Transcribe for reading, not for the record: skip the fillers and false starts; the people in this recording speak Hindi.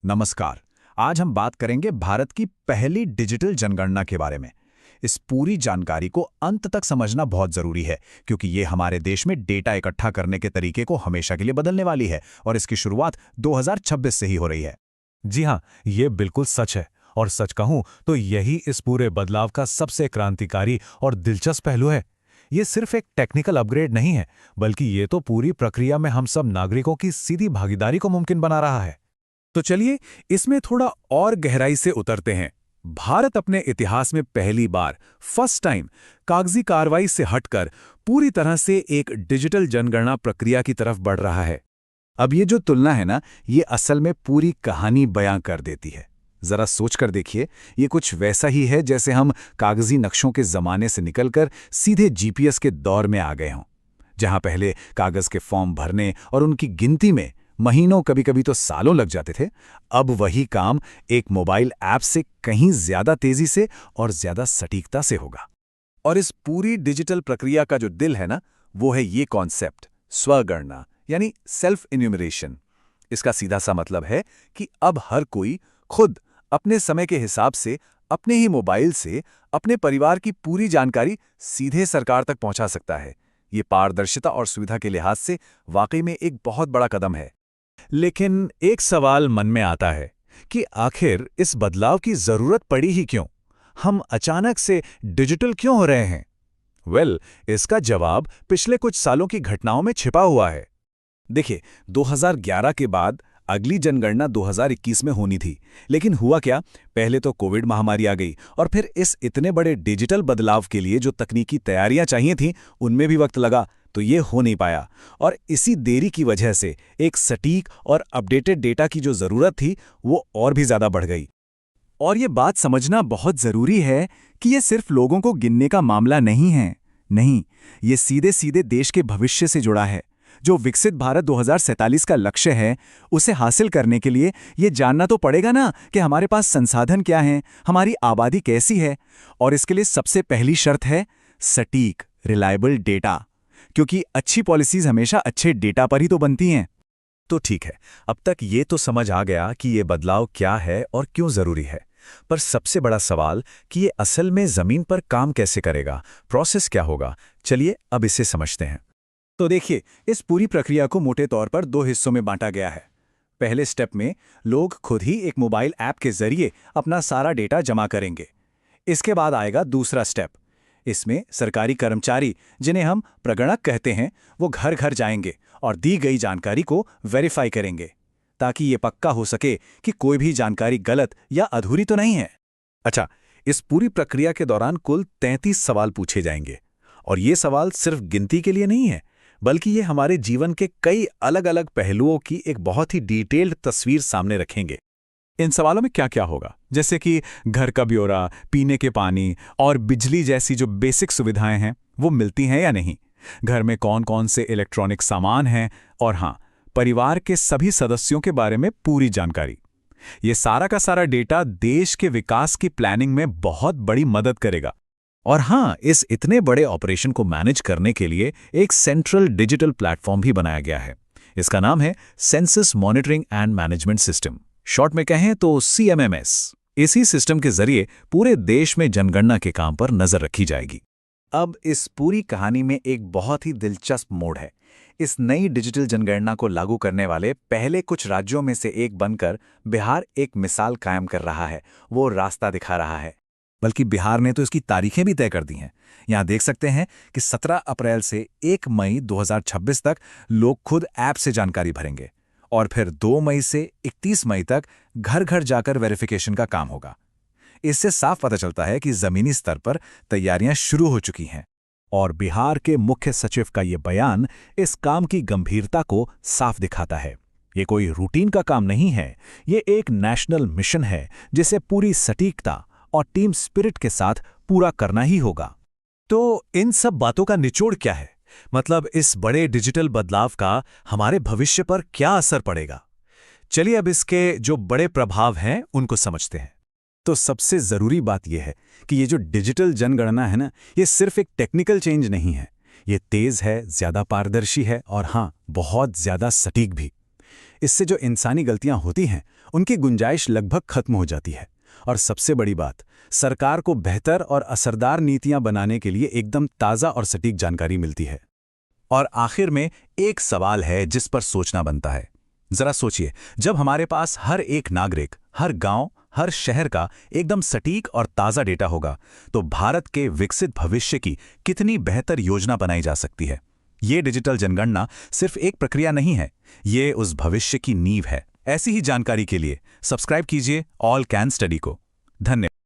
नमस्कार। आज हम बात करेंगे भारत की पहली डिजिटल जनगणना के बारे में। इस पूरी जानकारी को अंत तक समझना बहुत जरूरी है, क्योंकि ये हमारे देश में डेटा इकट्ठा करने के तरीके को हमेशा के लिए बदलने वाली है और इसकी शुरुआत 2026 से ही हो रही है। जी हाँ, ये बिल्कुल सच है। और सच कहूं तो यही इस पूरे बदलाव का सबसे क्रांतिकारी और दिलचस्प पहलू है। ये सिर्फ एक टेक्निकल अपग्रेड नहीं है, बल्कि ये तो पूरी प्रक्रिया में हम सब नागरिकों की सीधी भागीदारी को मुमकिन बना रहा है। तो चलिए इसमें थोड़ा और गहराई से उतरते हैं। भारत अपने इतिहास में पहली बार फर्स्ट टाइम कागजी कार्रवाई से हटकर पूरी तरह से एक डिजिटल जनगणना प्रक्रिया की तरफ बढ़ रहा है। अब ये जो तुलना है ना, ये असल में पूरी कहानी बयां कर देती है। जरा सोचकर देखिए, ये कुछ वैसा ही है जैसे हम कागजी नक्शों के जमाने से निकलकर सीधे जीपीएस के दौर में आ गए हों, जहां पहले कागज के फॉर्म भरने और उनकी गिनती में महीनों कभी कभी तो सालों लग जाते थे। अब वही काम एक मोबाइल ऐप से कहीं ज्यादा तेजी से और ज्यादा सटीकता से होगा। और इस पूरी डिजिटल प्रक्रिया का जो दिल है ना, वो है ये कॉन्सेप्ट स्वगणना, यानी सेल्फ इन्यूमरेशन। इसका सीधा सा मतलब है कि अब हर कोई खुद अपने समय के हिसाब से अपने ही मोबाइल से अपने परिवार की पूरी जानकारी सीधे सरकार तक पहुंचा सकता है। ये पारदर्शिता और सुविधा के लिहाज से वाकई में एक बहुत बड़ा कदम है। लेकिन एक सवाल मन में आता है कि आखिर इस बदलाव की जरूरत पड़ी ही क्यों? हम अचानक से डिजिटल क्यों हो रहे हैं? इसका जवाब पिछले कुछ सालों की घटनाओं में छिपा हुआ है। देखिए, 2011 के बाद अगली जनगणना 2021 में होनी थी, लेकिन हुआ क्या? पहले तो कोविड महामारी आ गई और फिर इस इतने बड़े डिजिटल बदलाव के लिए जो तकनीकी तैयारियां चाहिए थीं, उनमें भी वक्त लगा, तो ये हो नहीं पाया। और इसी देरी की वजह से एक सटीक और अपडेटेड डेटा की जो जरूरत थी, वो और भी ज्यादा बढ़ गई। और ये बात समझना बहुत जरूरी है कि ये सिर्फ लोगों को गिनने का मामला नहीं है। नहीं, ये सीधे सीधे देश के भविष्य से जुड़ा है। जो विकसित भारत 2047 का लक्ष्य है, उसे हासिल करने के लिए ये जानना तो पड़ेगा ना कि हमारे पास संसाधन क्या हैं, हमारी आबादी कैसी है। और इसके लिए सबसे पहली शर्त है सटीक, रिलायबल डेटा, क्योंकि अच्छी पॉलिसीज हमेशा अच्छे डेटा पर ही तो बनती हैं। तो ठीक है, अब तक ये तो समझ आ गया कि ये बदलाव क्या है और क्यों जरूरी है। पर सबसे बड़ा सवाल कि ये असल में जमीन पर काम कैसे करेगा, प्रोसेस क्या होगा? चलिए अब इसे समझते हैं। तो देखिए, इस पूरी प्रक्रिया को मोटे तौर पर दो हिस्सों में बांटा गया है। पहले स्टेप में लोग खुद ही एक मोबाइल ऐप के जरिए अपना सारा डेटा जमा करेंगे। इसके बाद आएगा दूसरा स्टेप। इसमें सरकारी कर्मचारी, जिन्हें हम प्रगणक कहते हैं, वो घर घर जाएंगे और दी गई जानकारी को वेरीफाई करेंगे, ताकि ये पक्का हो सके कि कोई भी जानकारी गलत या अधूरी तो नहीं है। अच्छा, इस पूरी प्रक्रिया के दौरान कुल 33 सवाल पूछे जाएंगे। और ये सवाल सिर्फ गिनती के लिए नहीं है, बल्कि ये हमारे जीवन के कई अलग अलग पहलुओं की एक बहुत ही डिटेल्ड तस्वीर सामने रखेंगे। इन सवालों में क्या क्या होगा, जैसे कि घर का ब्यौरा, पीने के पानी और बिजली जैसी जो बेसिक सुविधाएं हैं, वो मिलती हैं या नहीं, घर में कौन कौन से इलेक्ट्रॉनिक सामान हैं, और हाँ, परिवार के सभी सदस्यों के बारे में पूरी जानकारी। ये सारा का सारा डेटा देश के विकास की प्लानिंग में बहुत बड़ी मदद करेगा। और हाँ, इस इतने बड़े ऑपरेशन को मैनेज करने के लिए एक सेंट्रल डिजिटल प्लेटफॉर्म भी बनाया गया है। इसका नाम है census monitoring and management system, short में कहें तो CMMS। इसी सिस्टम के जरिए पूरे देश में जनगणना के काम पर नजर रखी जाएगी। अब इस पूरी कहानी में एक बहुत ही दिलचस्प मोड़ है। इस नई डिजिटल जनगणना को लागू करने वाले पहले कुछ राज्यों में से एक बनकर बिहार एक मिसाल कायम कर रहा है, वो रास्ता दिखा रहा है। बल्कि बिहार ने तो इसकी तारीखें भी तय कर दी हैं। यहाँ देख सकते हैं कि 17 अप्रैल से 1 मई 2026 तक लोग खुद ऐप से जानकारी भरेंगे, और फिर 2 मई से 31 मई तक घर घर जाकर वेरिफिकेशन का काम होगा। इससे साफ पता चलता है कि जमीनी स्तर पर तैयारियां शुरू हो चुकी हैं। और बिहार के मुख्य सचिव का ये बयान इस काम की गंभीरता को साफ दिखाता है। ये कोई रूटीन का काम नहीं है, ये एक नेशनल मिशन है जिसे पूरी सटीकता और टीम स्पिरिट के साथ पूरा करना ही होगा। तो इन सब बातों का निचोड़ क्या है? मतलब इस बड़े डिजिटल बदलाव का हमारे भविष्य पर क्या असर पड़ेगा? चलिए अब इसके जो बड़े प्रभाव हैं उनको समझते हैं। तो सबसे जरूरी बात यह है कि ये जो डिजिटल जनगणना है ना, ये सिर्फ एक टेक्निकल चेंज नहीं है। ये तेज है, ज्यादा पारदर्शी है और हाँ, बहुत ज्यादा सटीक भी। इससे जो इंसानी गलतियां होती हैं उनकी गुंजाइश लगभग खत्म हो जाती है। और सबसे बड़ी बात, सरकार को बेहतर और असरदार नीतियां बनाने के लिए एकदम ताज़ा और सटीक जानकारी मिलती है। और आखिर में एक सवाल है जिस पर सोचना बनता है। जरा सोचिए, जब हमारे पास हर एक नागरिक, हर गांव, हर शहर का एकदम सटीक और ताज़ा डेटा होगा, तो भारत के विकसित भविष्य की कितनी बेहतर योजना बनाई जा सकती है। ये डिजिटल जनगणना सिर्फ एक प्रक्रिया नहीं है, ये उस भविष्य की नींव है। ऐसी ही जानकारी के लिए सब्सक्राइब कीजिए ऑल कैन स्टडी को। धन्यवाद।